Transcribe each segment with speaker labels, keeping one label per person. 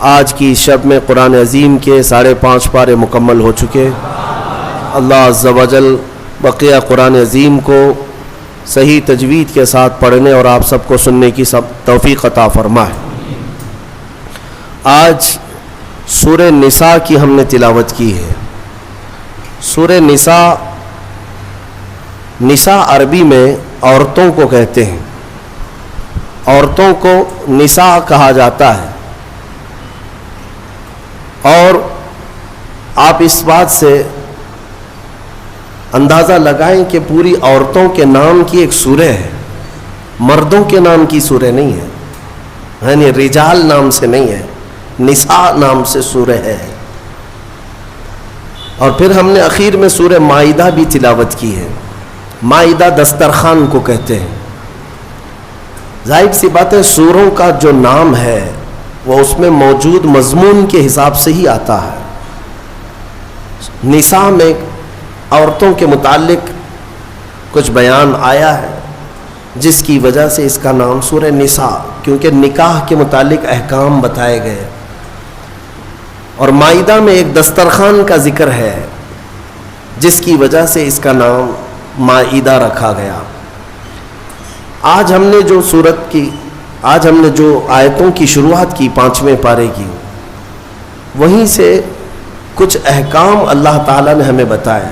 Speaker 1: آج کی شب میں قرآن عظیم کے 5.5 پارے مکمل ہو چکے. اللہ عز و جل بقیہ قرآن عظیم کو صحیح تجوید کے ساتھ پڑھنے اور آپ سب کو سننے کی توفیق عطا فرمائے. آج سورہ نساء کی ہم نے تلاوت کی ہے. سورہ نساء عربی میں عورتوں کو کہتے ہیں. عورتوں کو نساء کہا جاتا ہے. اور آپ اس بات سے اندازہ لگائیں کہ پوری عورتوں کے نام کی ایک سورہ ہے, مردوں کے نام کی سورہ نہیں ہے, یعنی رجال نام سے نہیں ہے, نساء نام سے سورہ ہے. اور پھر ہم نے اخیر میں سورہ مائدہ بھی تلاوت کی ہے. مائدہ دسترخوان کو کہتے ہیں. ظاہر سی بات ہے, سوروں کا جو نام ہے وہ اس میں موجود مضمون کے حساب سے ہی آتا ہے. نساء میں عورتوں کے متعلق کچھ بیان آیا ہے جس کی وجہ سے اس کا نام سورہ نساء, کیونکہ نکاح کے متعلق احکام بتائے گئے. اور مائدہ میں ایک دسترخوان کا ذکر ہے جس کی وجہ سے اس کا نام مائدہ رکھا گیا. آج ہم نے جو آیتوں کی شروعات کی 5ویں پارے کی, وہیں سے کچھ احکام اللہ تعالیٰ نے ہمیں بتایا.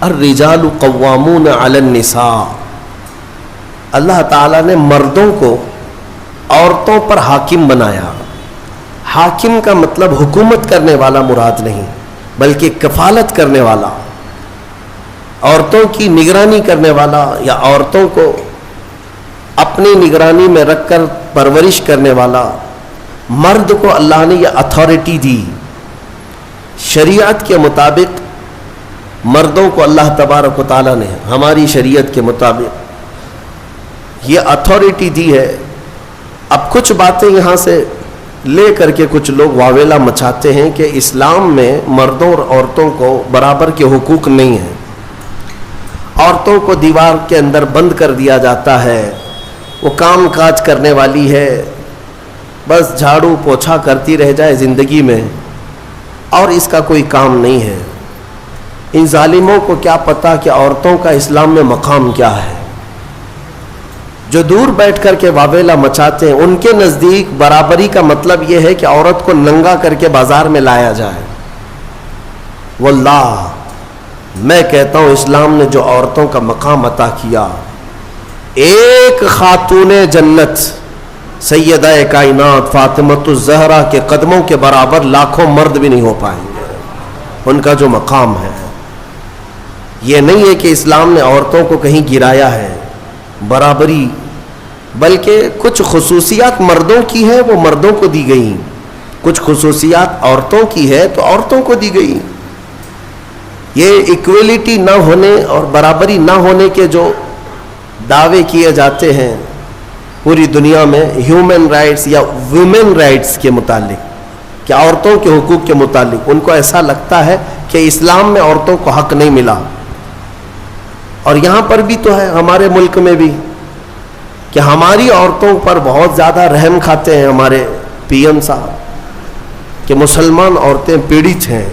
Speaker 1: الرجال قوامون علی النساء, اللہ تعالیٰ نے مردوں کو عورتوں پر حاکم بنایا. حاکم کا مطلب حکومت کرنے والا مراد نہیں, بلکہ کفالت کرنے والا, عورتوں کی نگرانی کرنے والا, یا عورتوں کو اپنی نگرانی میں رکھ کر پرورش کرنے والا. مرد کو اللہ نے یہ اتھارٹی دی. شریعت کے مطابق مردوں کو اللہ تبارک و تعالیٰ نے ہماری شریعت کے مطابق یہ اتھارٹی دی ہے. اب کچھ باتیں یہاں سے لے کر کے کچھ لوگ واویلا مچاتے ہیں کہ اسلام میں مردوں اور عورتوں کو برابر کے حقوق نہیں ہیں. عورتوں کو دیوار کے اندر بند کر دیا جاتا ہے, وہ کام کاج کرنے والی ہے, بس جھاڑو پوچھا کرتی رہ جائے زندگی میں, اور اس کا کوئی کام نہیں ہے. ان ظالموں کو کیا پتا کہ عورتوں کا اسلام میں مقام کیا ہے. جو دور بیٹھ کر کے واویلا مچاتے ہیں, ان کے نزدیک برابری کا مطلب یہ ہے کہ عورت کو ننگا کر کے بازار میں لایا جائے. واللہ میں کہتا ہوں اسلام نے جو عورتوں کا مقام عطا کیا, ایک خاتون جنت سیدہ کائنات فاطمۃ الزہرا کے قدموں کے برابر لاکھوں مرد بھی نہیں ہو پائیں گے. ان کا جو مقام ہے, یہ نہیں ہے کہ اسلام نے عورتوں کو کہیں گرایا ہے, برابری, بلکہ کچھ خصوصیات مردوں کی ہیں وہ مردوں کو دی گئی, کچھ خصوصیات عورتوں کی ہے تو عورتوں کو دی گئی. یہ ایکویلٹی نہ ہونے اور برابری نہ ہونے کے جو دعوے کیے جاتے ہیں پوری دنیا میں ہیومن رائٹس یا ویمن رائٹس کے متعلق, کہ عورتوں کے حقوق کے متعلق, ان کو ایسا لگتا ہے کہ اسلام میں عورتوں کو حق نہیں ملا. اور یہاں پر بھی تو ہے, ہمارے ملک میں بھی, کہ ہماری عورتوں پر بہت زیادہ رحم کھاتے ہیں ہمارے پی ایم صاحب کہ مسلمان عورتیں پیڑت ہیں.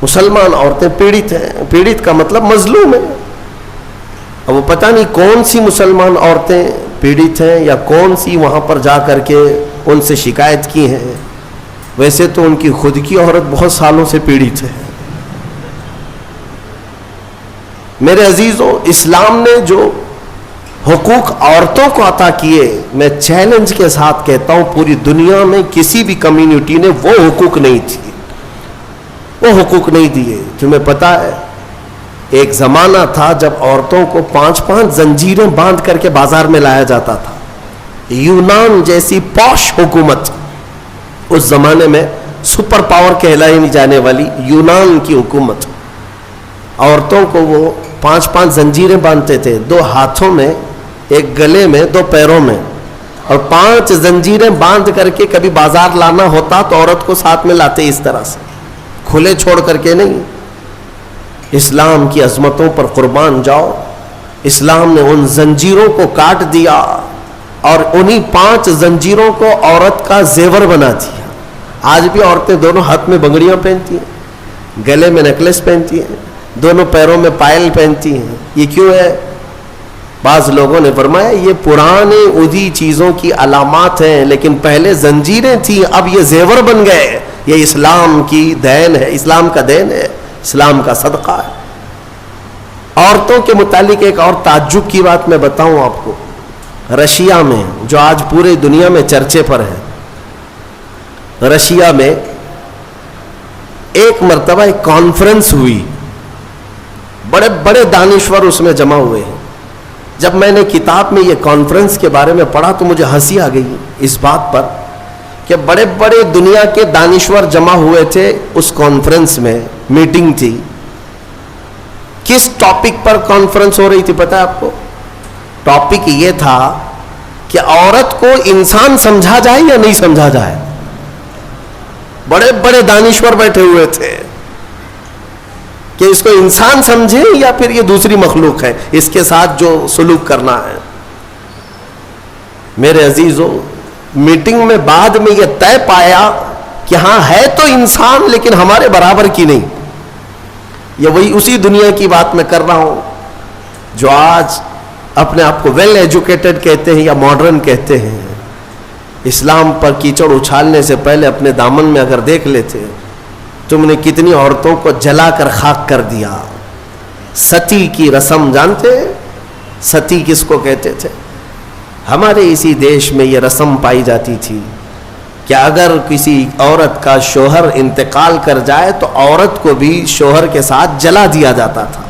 Speaker 1: مسلمان عورتیں پیڑت ہیں. پیڑت کا مطلب مظلوم ہے. اب وہ پتہ نہیں کون سی مسلمان عورتیں پیڑت ہیں یا کون سی وہاں پر جا کر کے ان سے شکایت کی ہیں. ویسے تو ان کی خود کی عورت بہت سالوں سے پیڑت ہے. میرے عزیزوں, اسلام نے جو حقوق عورتوں کو عطا کیے, میں چیلنج کے ساتھ کہتا ہوں پوری دنیا میں کسی بھی کمیونٹی نے وہ حقوق نہیں دیے. تمہیں پتہ ہے ایک زمانہ تھا جب عورتوں کو 5 زنجیریں باندھ کر کے بازار میں لایا جاتا تھا. یونان جیسی پوش حکومت, اس زمانے میں سپر پاور کہلائی نہیں جانے والی یونان کی حکومت, عورتوں کو وہ 5 زنجیریں باندھتے تھے, 2 ہاتھوں میں, 1 گلے میں, 2 پیروں میں, اور 5 زنجیریں باندھ کر کے کبھی بازار لانا ہوتا تو عورت کو ساتھ میں لاتے اس طرح سے, کھلے چھوڑ کر کے نہیں. اسلام کی عظمتوں پر قربان جاؤ, اسلام نے ان زنجیروں کو کاٹ دیا, اور انہی 5 زنجیروں کو عورت کا زیور بنا دیا. آج بھی عورتیں دونوں ہاتھ میں بنگڑیاں پہنتی ہیں, گلے میں نیکلس پہنتی ہیں, دونوں پیروں میں پائل پہنتی ہیں. یہ کیوں ہے؟ بعض لوگوں نے فرمایا یہ پرانے ادھی چیزوں کی علامات ہیں, لیکن پہلے زنجیریں تھیں, اب یہ زیور بن گئے. یہ اسلام کی دین ہے, اسلام کا دین ہے, اسلام کا صدقہ ہے. عورتوں کے متعلق ایک اور تعجب کی بات میں بتاؤں آپ کو. رشیا میں, جو آج پورے دنیا میں چرچے پر ہے, رشیا میں ایک مرتبہ ایک کانفرنس ہوئی, بڑے بڑے دانشور اس میں جمع ہوئے ہیں. جب میں نے کتاب میں یہ کانفرنس کے بارے میں پڑھا تو مجھے ہنسی آ گئی اس بات پر کہ بڑے بڑے دنیا کے دانشور جمع ہوئے تھے اس کانفرنس میں, میٹنگ تھی. کس ٹاپک پر کانفرنس ہو رہی تھی پتہ ہے آپ کو؟ ٹاپک یہ تھا کہ عورت کو انسان سمجھا جائے یا نہیں سمجھا جائے. بڑے بڑے دانشور بیٹھے ہوئے تھے کہ اس کو انسان سمجھے یا پھر یہ دوسری مخلوق ہے, اس کے ساتھ جو سلوک کرنا ہے. میرے عزیزوں, میٹنگ میں بعد میں یہ طے پایا کہ ہاں ہے تو انسان لیکن ہمارے برابر کی نہیں. یہ وہی اسی دنیا کی بات میں کر رہا ہوں جو آج اپنے آپ کو ویل ایجوکیٹڈ کہتے ہیں یا ماڈرن کہتے ہیں. اسلام پر کیچڑ اچھالنے سے پہلے اپنے دامن میں اگر دیکھ لیتے, تم نے کتنی عورتوں کو جلا کر خاک کر دیا. ستی کی رسم جانتے ہیں؟ ستی کس کو کہتے تھے؟ ہمارے اسی دیش میں یہ رسم پائی جاتی تھی کہ اگر کسی عورت کا شوہر انتقال کر جائے تو عورت کو بھی شوہر کے ساتھ جلا دیا جاتا تھا.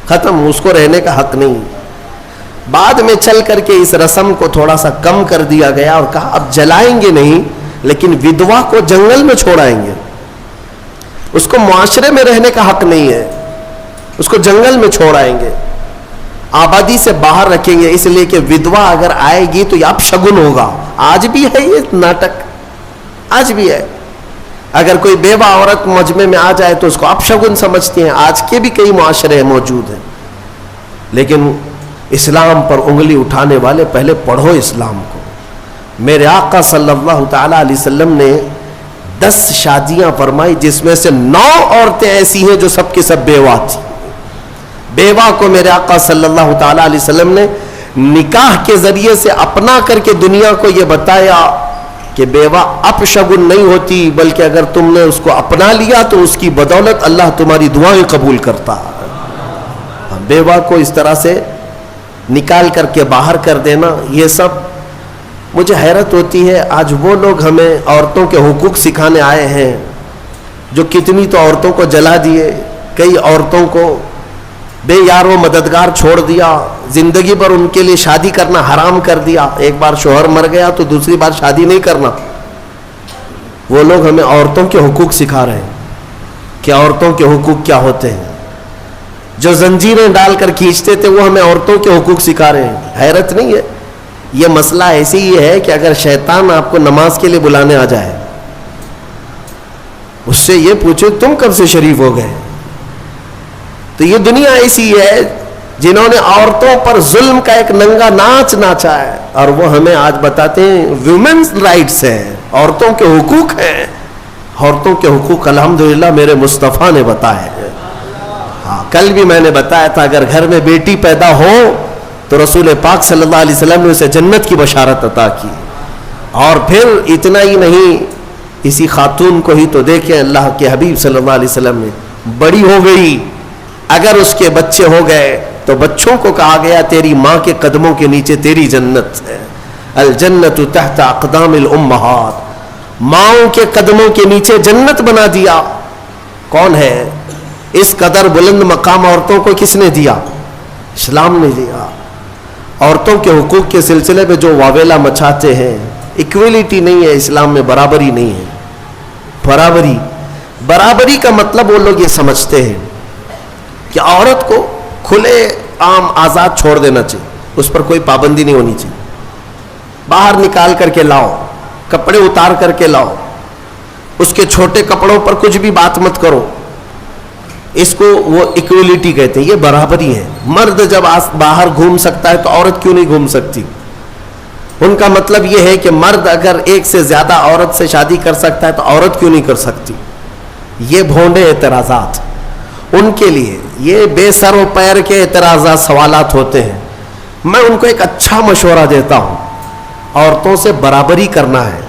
Speaker 1: ختم, اس کو رہنے کا حق نہیں. بعد میں چل کر کے اس رسم کو تھوڑا سا کم کر دیا گیا اور کہا اب جلائیں گے نہیں لیکن ودوا کو جنگل میں چھوڑائیں گے. اس کو معاشرے میں رہنے کا حق نہیں ہے, اس کو جنگل میں چھوڑائیں گے, آبادی سے باہر رکھیں گے, اس لیے کہ ودوا اگر آئے گی تو یہ اپشگن ہوگا. آج بھی ہے یہ ناٹک, آج بھی ہے. اگر کوئی بیوہ عورت مجمع میں آ جائے تو اس کو اپشگن سمجھتے ہیں. آج کے بھی کئی معاشرے موجود ہیں. لیکن اسلام پر انگلی اٹھانے والے پہلے پڑھو اسلام کو. میرے آقا صلی اللہ تعالی علیہ وسلم نے 10 شادیاں فرمائی جس میں سے 9 عورتیں ایسی ہیں جو سب کی سب بیوہ تھی. بیوہ کو میرے آقا صلی اللہ تعالی علیہ وسلم نے نکاح کے ذریعے سے اپنا کر کے دنیا کو یہ بتایا کہ بیوہ اپشگن نہیں ہوتی, بلکہ اگر تم نے اس کو اپنا لیا تو اس کی بدولت اللہ تمہاری دعائیں قبول کرتا. بیوہ کو اس طرح سے نکال کر کے باہر کر دینا, یہ سب مجھے حیرت ہوتی ہے. آج وہ لوگ ہمیں عورتوں کے حقوق سکھانے آئے ہیں جو کتنی تو عورتوں کو جلا دیے, کئی عورتوں کو بے یار و مددگار چھوڑ دیا, زندگی پر ان کے لیے شادی کرنا حرام کر دیا. ایک بار شوہر مر گیا تو دوسری بار شادی نہیں کرنا. وہ لوگ ہمیں عورتوں کے حقوق سکھا رہے ہیں کہ عورتوں کے حقوق کیا ہوتے ہیں. جو زنجیریں ڈال کر کھینچتے تھے وہ ہمیں عورتوں کے حقوق سکھا رہے ہیں. حیرت نہیں ہے؟ یہ مسئلہ ایسے ہی ہے کہ اگر شیطان آپ کو نماز کے لیے بلانے آ جائے, اس سے یہ پوچھو تم کب سے شریف ہو گئے. تو یہ دنیا ایسی ہے جنہوں نے عورتوں پر ظلم کا ایک ننگا ناچ ناچا ہے, اور وہ ہمیں آج بتاتے ہیں ویمنز رائٹس ہیں, عورتوں کے حقوق ہیں. عورتوں کے حقوق الحمدللہ میرے مصطفیٰ نے بتائے ہیں. ہاں, کل بھی میں نے بتایا تھا اگر گھر میں بیٹی پیدا ہو تو رسول پاک صلی اللہ علیہ وسلم نے اسے جنت کی بشارت عطا کی. اور پھر اتنا ہی نہیں, اسی خاتون کو ہی تو دیکھیں, اللہ کے حبیب صلی اللہ علیہ وسلم نے بڑی ہو گئی, اگر اس کے بچے ہو گئے تو بچوں کو کہا گیا تیری ماں کے قدموں کے نیچے تیری جنت ہے. الجنت تحت اقدام الامہات, ماؤں کے قدموں کے نیچے جنت بنا دیا. کون ہے اس قدر بلند مقام عورتوں کو؟ کس نے دیا؟ اسلام نے دیا. عورتوں کے حقوق کے سلسلے میں جو واویلا مچاتے ہیں, ایکویلٹی نہیں ہے اسلام میں, برابری نہیں ہے. برابری کا مطلب وہ لوگ یہ سمجھتے ہیں کہ عورت کو کھلے عام آزاد چھوڑ دینا چاہیے, اس پر کوئی پابندی نہیں ہونی چاہیے. باہر نکال کر کے لاؤ, کپڑے اتار کر کے لاؤ, اس کے چھوٹے کپڑوں پر کچھ بھی بات مت کرو. اس کو وہ ایکویلٹی کہتے ہیں, یہ برابری ہے. مرد جب باہر گھوم سکتا ہے تو عورت کیوں نہیں گھوم سکتی؟ ان کا مطلب یہ ہے کہ مرد اگر ایک سے زیادہ عورت سے شادی کر سکتا ہے تو عورت کیوں نہیں کر سکتی؟ یہ بھونڈے اعتراضات ان کے لیے، یہ بے سر و پیر کے اعتراضات سوالات ہوتے ہیں. میں ان کو ایک اچھا مشورہ دیتا ہوں، عورتوں سے برابری کرنا ہے.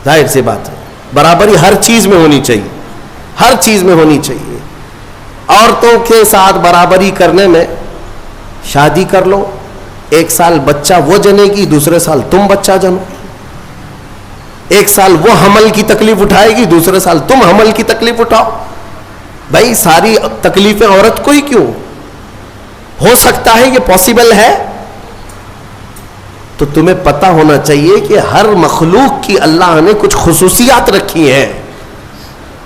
Speaker 1: ظاہر سی بات ہے، برابری ہر چیز میں ہونی چاہیے، ہر چیز میں ہونی چاہیے. عورتوں کے ساتھ برابری کرنے میں شادی کر لو، ایک سال بچہ وہ جنے گی، دوسرے سال تم بچہ جنو. ایک سال وہ حمل کی تکلیف اٹھائے گی، دوسرے سال تم حمل کی تکلیف اٹھاؤ. بھائی ساری تکلیفیں عورت کو ہی کیوں؟ ہو سکتا ہے یہ پاسبل ہے؟ تو تمہیں پتہ ہونا چاہیے کہ ہر مخلوق کی اللہ نے کچھ خصوصیات رکھی ہیں.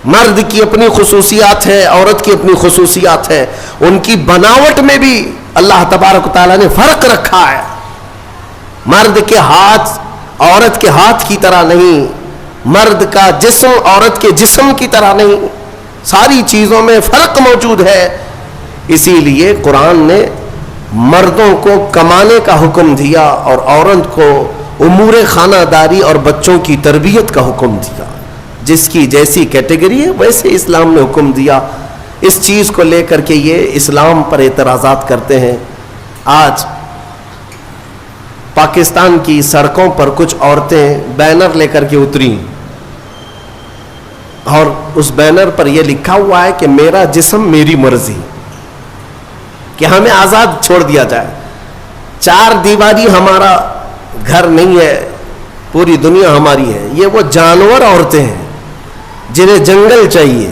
Speaker 1: مرد کی اپنی خصوصیات ہے، عورت کی اپنی خصوصیات ہے. ان کی بناوٹ میں بھی اللہ تبارک و تعالیٰ نے فرق رکھا ہے. مرد کے ہاتھ عورت کے ہاتھ کی طرح نہیں، مرد کا جسم عورت کے جسم کی طرح نہیں. ساری چیزوں میں فرق موجود ہے. اسی لیے قرآن نے مردوں کو کمانے کا حکم دیا اور عورت کو امور خانہ داری اور بچوں کی تربیت کا حکم دیا. جس کی جیسی کیٹیگری ہے ویسے اسلام نے حکم دیا. اس چیز کو لے کر کے یہ اسلام پر اعتراضات کرتے ہیں. آج پاکستان کی سڑکوں پر کچھ عورتیں بینر لے کر کے اتری اور اس بینر پر یہ لکھا ہوا ہے کہ میرا جسم میری مرضی، کہ ہمیں آزاد چھوڑ دیا جائے. چار دیواری ہمارا گھر نہیں ہے، پوری دنیا ہماری ہے. یہ وہ جانور عورتیں ہیں جنہیں جنگل چاہیے،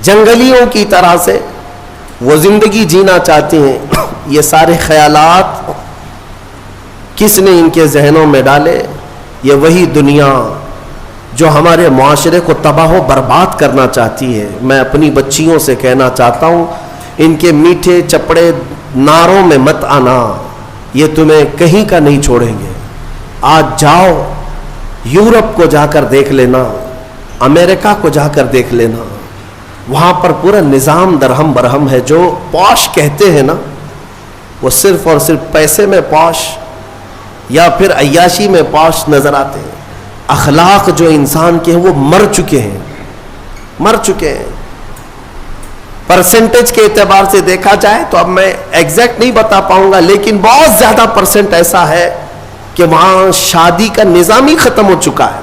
Speaker 1: جنگلیوں کی طرح سے وہ زندگی جینا چاہتے ہیں. یہ سارے خیالات کس نے ان کے ذہنوں میں ڈالے؟ یہ وہی دنیا جو ہمارے معاشرے کو تباہ و برباد کرنا چاہتی ہے. میں اپنی بچیوں سے کہنا چاہتا ہوں، ان کے میٹھے چپڑے نعروں میں مت آنا، یہ تمہیں کہیں کا نہیں چھوڑیں گے. آج جاؤ یورپ کو جا کر دیکھ لینا، امریکہ کو جا کر دیکھ لینا، وہاں پر پورا نظام درہم برہم ہے. جو پوش کہتے ہیں نا، وہ صرف اور صرف پیسے میں پوش یا پھر عیاشی میں پوش نظر آتے ہیں. اخلاق جو انسان کے ہیں وہ مر چکے ہیں، مر چکے ہیں. پرسنٹیج کے اعتبار سے دیکھا جائے تو اب میں ایگزیکٹ نہیں بتا پاؤں گا، لیکن بہت زیادہ پرسنٹ ایسا ہے کہ وہاں شادی کا نظام ہی ختم ہو چکا ہے.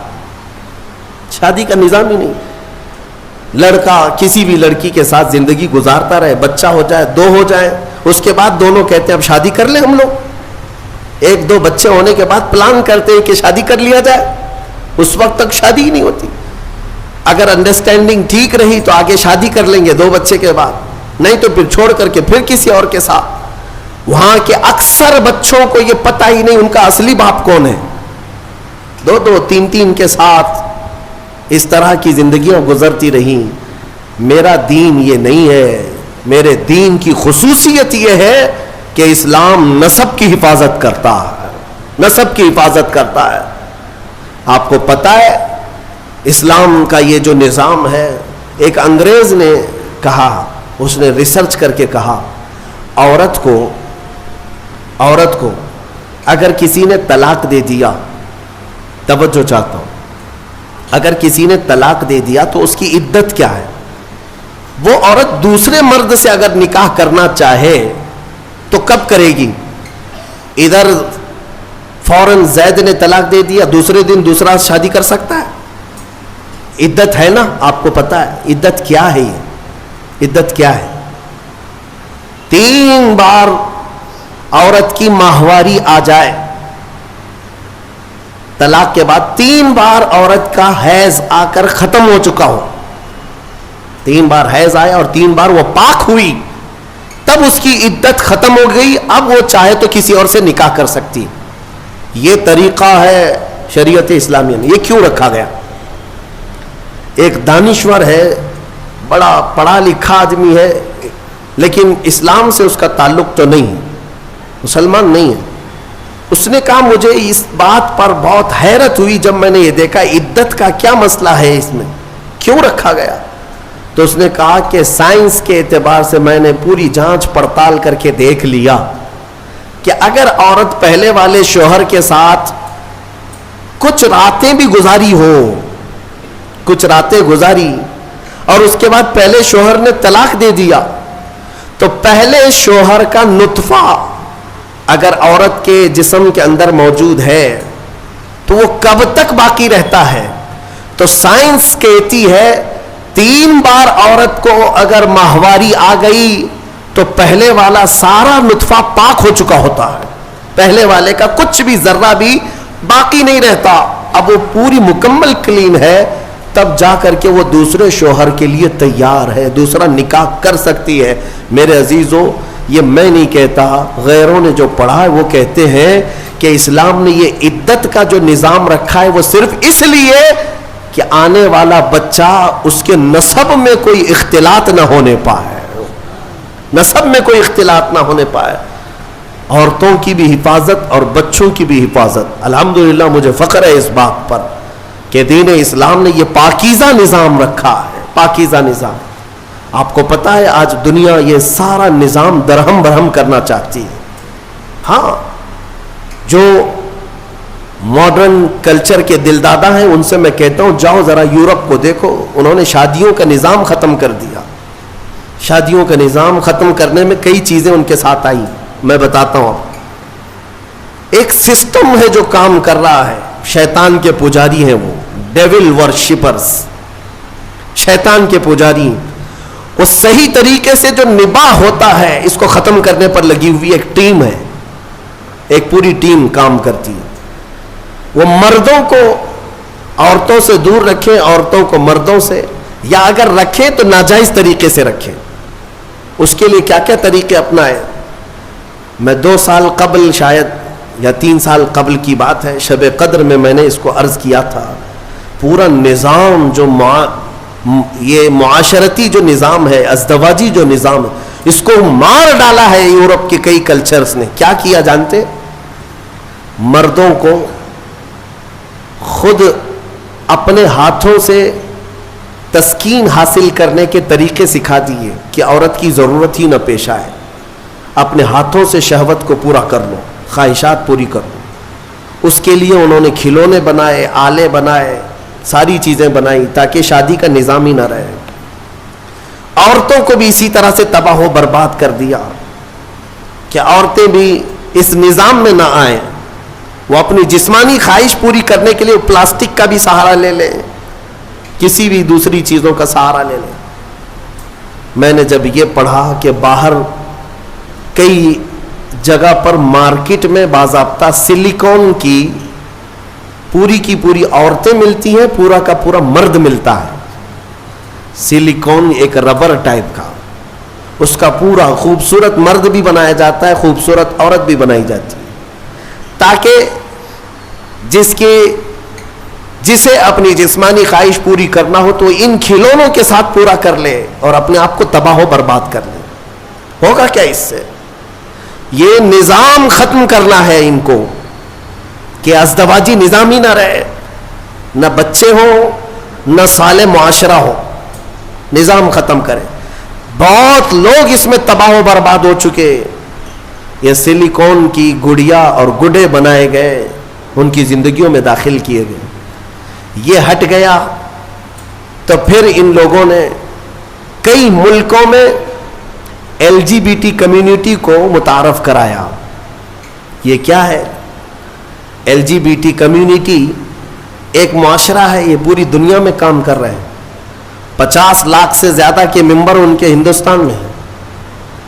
Speaker 1: شادی کا نظام ہی نہیں. لڑکا کسی بھی لڑکی کے ساتھ زندگی گزارتا رہے، بچہ ہو جائے، دو ہو جائے، اس کے بعد دونوں کہتے ہیں اب شادی کر لیں ہم لوگ. ایک دو بچے ہونے کے بعد پلان کرتے ہیں کہ شادی کر لیا جائے. اس وقت تک شادی ہی نہیں ہوتی. اگر انڈرسٹینڈنگ ٹھیک رہی تو آگے شادی کر لیں گے 2 بچے کے بعد، نہیں تو پھر چھوڑ کر کے پھر کسی اور کے ساتھ. وہاں کے اکثر بچوں کو یہ پتہ ہی نہیں ان کا اصلی باپ کون ہے. 2 3 کے ساتھ اس طرح کی زندگیاں گزرتی رہیں. میرا دین یہ نہیں ہے. میرے دین کی خصوصیت یہ ہے کہ اسلام نسب کی حفاظت کرتا ہے، نسب کی حفاظت کرتا ہے. آپ کو پتہ ہے اسلام کا یہ جو نظام ہے، ایک انگریز نے کہا، اس نے ریسرچ کر کے کہا، عورت کو اگر کسی نے طلاق دے دیا، توجہ چاہتا ہوں، اگر کسی نے طلاق دے دیا تو اس کی عدت کیا ہے؟ وہ عورت دوسرے مرد سے اگر نکاح کرنا چاہے تو کب کرے گی؟ ادھر فوراً زید نے طلاق دے دیا، دوسرے دن دوسرا شادی کر سکتا ہے؟ عدت ہے نا، آپ کو پتا ہے عدت کیا ہے؟ یہ عدت کیا ہے؟ 3 بار عورت کی ماہواری آ جائے، طلاق کے بعد 3 بار عورت کا حیض آ کر ختم ہو چکا ہو، 3 بار حیض آیا اور 3 بار وہ پاک ہوئی، تب اس کی عدت ختم ہو گئی. اب وہ چاہے تو کسی اور سے نکاح کر سکتی. یہ طریقہ ہے شریعت اسلامیہ میں. یہ کیوں رکھا گیا؟ ایک دانشور ہے، بڑا پڑھا لکھا آدمی ہے، لیکن اسلام سے اس کا تعلق تو نہیں ہے، مسلمان نہیں ہے. اس نے کہا مجھے اس بات پر بہت حیرت ہوئی جب میں نے یہ دیکھا عدت کا کیا مسئلہ ہے، اس میں کیوں رکھا گیا؟ تو اس نے کہا کہ سائنس کے اعتبار سے میں نے پوری جانچ پڑتال کر کے دیکھ لیا کہ اگر عورت پہلے والے شوہر کے ساتھ کچھ راتیں بھی گزاری ہو، کچھ راتیں گزاری اور اس کے بعد پہلے شوہر نے طلاق دے دیا، تو پہلے شوہر کا نطفہ اگر عورت کے جسم کے اندر موجود ہے تو وہ کب تک باقی رہتا ہے؟ تو سائنس کہتی ہے 3 بار عورت کو اگر ماہواری آ گئی تو پہلے والا سارا نطفہ پاک ہو چکا ہوتا ہے، پہلے والے کا کچھ بھی ذرہ بھی باقی نہیں رہتا، اب وہ پوری مکمل کلین ہے، تب جا کر کے وہ دوسرے شوہر کے لیے تیار ہے، دوسرا نکاح کر سکتی ہے۔ میرے عزیزوں، یہ میں نہیں کہتا، غیروں نے جو پڑھا ہے وہ کہتے ہیں کہ اسلام نے یہ عدت کا جو نظام رکھا ہے وہ صرف اس لیے کہ آنے والا بچہ اس کے نسب میں کوئی اختلاط نہ ہونے پائے، نسب میں کوئی اختلاط نہ ہونے پائے، عورتوں کی بھی حفاظت اور بچوں کی بھی حفاظت۔ الحمدللہ مجھے فخر ہے اس بات پر کہ دین اسلام نے یہ پاکیزہ نظام رکھا ہے، پاکیزہ نظام۔ آپ کو پتا ہے آج دنیا یہ سارا نظام درہم برہم کرنا چاہتی ہے۔ ہاں، جو ماڈرن کلچر کے دلدادہ ہیں ان سے میں کہتا ہوں جاؤ ذرا یورپ کو دیکھو، انہوں نے شادیوں کا نظام ختم کر دیا۔ شادیوں کا نظام ختم کرنے میں کئی چیزیں ان کے ساتھ آئی، میں بتاتا ہوں آپ۔ ایک سسٹم ہے جو کام کر رہا ہے، شیطان کے پجاری ہیں وہ، ڈیول ورشپرز، شیطان کے پجاری۔ وہ صحیح طریقے سے جو نباہ ہوتا ہے اس کو ختم کرنے پر لگی ہوئی ایک ٹیم ہے، ایک پوری ٹیم کام کرتی ہے۔ وہ مردوں کو عورتوں سے دور رکھیں، عورتوں کو مردوں سے، یا اگر رکھیں تو ناجائز طریقے سے رکھیں۔ اس کے لیے کیا کیا طریقے اپنائیں؟ میں 2 سال قبل شاید یا 3 سال قبل کی بات ہے، شب قدر میں نے اس کو عرض کیا تھا، پورا نظام جو یہ معاشرتی جو نظام ہے، ازدواجی جو نظام ہے، اس کو مار ڈالا ہے یورپ کے کئی کلچرز نے۔ کیا کیا جانتے؟ مردوں کو خود اپنے ہاتھوں سے تسکین حاصل کرنے کے طریقے سکھا دیے کہ عورت کی ضرورت ہی نہ پیش آئے، اپنے ہاتھوں سے شہوت کو پورا کر لو، خواہشات پوری کر لو۔ اس کے لیے انہوں نے کھلونے بنائے، آلے بنائے، ساری چیزیں بنائی تاکہ شادی کا نظام ہی نہ رہے۔ عورتوں کو بھی اسی طرح سے تباہ و برباد کر دیا کہ عورتیں بھی اس نظام میں نہ آئیں، وہ اپنی جسمانی خواہش پوری کرنے کے لیے پلاسٹک کا بھی سہارا لے لیں، کسی بھی دوسری چیزوں کا سہارا لے لیں۔ میں نے جب یہ پڑھا کہ باہر کئی جگہ پر مارکیٹ میں باضابطہ سلیکون کی پوری عورتیں ملتی ہیں، پورا کا پورا مرد ملتا ہے، سلیکون ایک ربر ٹائپ کا، اس کا پورا خوبصورت مرد بھی بنایا جاتا ہے، خوبصورت عورت بھی بنائی جاتی ہے، تاکہ جسے اپنی جسمانی خواہش پوری کرنا ہو تو ان کھلونوں کے ساتھ پورا کر لے اور اپنے آپ کو تباہ و برباد کر لے۔ ہوگا کیا اس سے؟ یہ نظام ختم کرنا ہے ان کو کہ ازدواجی نظام ہی نہ رہے، نہ بچے ہوں، نہ صالح معاشرہ ہو، نظام ختم کرے۔ بہت لوگ اس میں تباہ و برباد ہو چکے، یہ سلیکون کی گڑیا اور گڈے بنائے گئے، ان کی زندگیوں میں داخل کیے گئے، یہ ہٹ گیا تو پھر ان لوگوں نے کئی ملکوں میں LGBT کمیونٹی کو متعارف کرایا۔ یہ کیا ہے؟ LGBT کمیونٹی ایک معاشرہ ہے، یہ پوری دنیا میں کام کر رہے ہیں، 50 لاکھ سے زیادہ کے ممبر ان کے ہندوستان میں ہیں،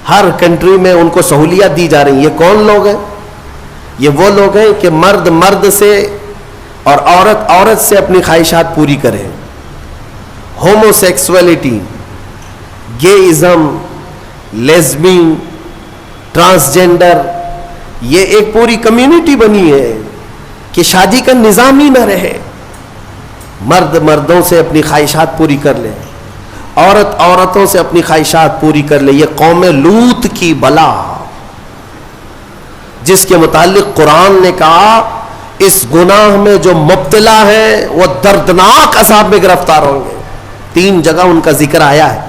Speaker 1: ہر کنٹری میں ان کو سہولیات دی جا رہی ہیں۔ یہ کون لوگ ہیں؟ یہ وہ لوگ ہیں کہ مرد مرد سے اور عورت عورت سے اپنی خواہشات پوری کرے۔ ہومو سیکسولیٹی، گےازم، لیزبین، ٹرانسجینڈر، یہ ایک پوری کمیونٹی بنی ہے کہ شادی کا نظام ہی نہ رہے، مرد مردوں سے اپنی خواہشات پوری کر لے، عورت عورتوں سے اپنی خواہشات پوری کر لے۔ یہ قوم لوط کی بلا، جس کے متعلق قرآن نے کہا اس گناہ میں جو مبتلا ہیں وہ دردناک عذاب میں گرفتار ہوں گے۔ 3 جگہ ان کا ذکر آیا ہے۔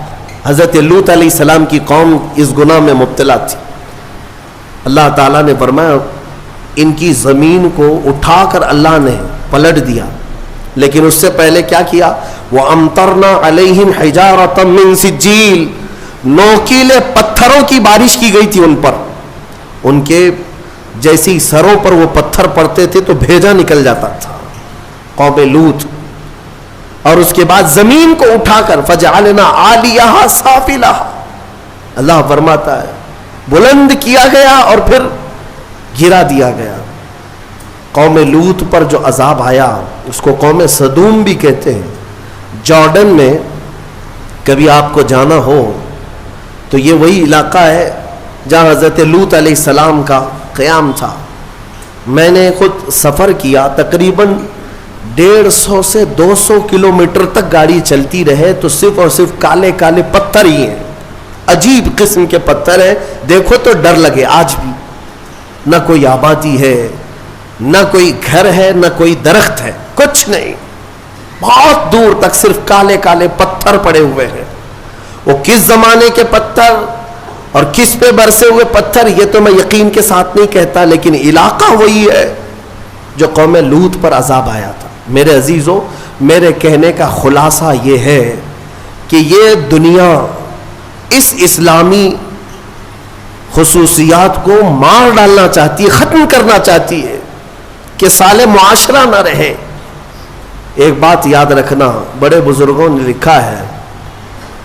Speaker 1: حضرت لوط علیہ السلام کی قوم اس گناہ میں مبتلا تھی۔ اللہ تعالیٰ نے فرمایا ان کی زمین کو اٹھا کر اللہ نے پلٹ دیا، لیکن اس سے پہلے کیا کیا؟ وَأَمْطَرْنَا عَلَيْهِمْ حِجَارَةً مِّن سِجِّيلٍ، نوکیلے پتھروں کی بارش کی گئی تھی ان پر، ان کے جیسی سروں پر وہ پتھر پڑتے تھے تو بھیجا نکل جاتا تھا، قوم لوط۔ اور اس کے بعد زمین کو اٹھا کر فَجَعَلْنَا عَالِيَهَا سَافِلَهَا، اللہ فرماتا ہے بلند کیا گیا اور پھر گرا دیا گیا۔ قوم لوط پر جو عذاب آیا اس کو قوم سدوم بھی کہتے ہیں۔ جارڈن میں کبھی آپ کو جانا ہو تو یہ وہی علاقہ ہے جہاں حضرت لوط علیہ السلام کا قیام تھا۔ میں نے خود سفر کیا، تقریباً 150 سے 200 کلومیٹر تک گاڑی چلتی رہے تو صرف اور صرف کالے کالے پتھر ہی ہیں، عجیب قسم کے پتھر ہیں، دیکھو تو ڈر لگے۔ آج بھی نہ کوئی آبادی ہے، نہ کوئی گھر ہے، نہ کوئی درخت ہے، کچھ نہیں، بہت دور تک صرف کالے کالے پتھر پڑے ہوئے ہیں۔ وہ کس زمانے کے پتھر اور کس پہ برسے ہوئے پتھر یہ تو میں یقین کے ساتھ نہیں کہتا، لیکن علاقہ وہی ہے جو قوم لوط پر عذاب آیا تھا۔ میرے عزیزوں، میرے کہنے کا خلاصہ یہ ہے کہ یہ دنیا اس اسلامی خصوصیات کو مار ڈالنا چاہتی ہے، ختم کرنا چاہتی ہے کہ صالح معاشرہ نہ رہے۔ ایک بات یاد رکھنا، بڑے بزرگوں نے لکھا ہے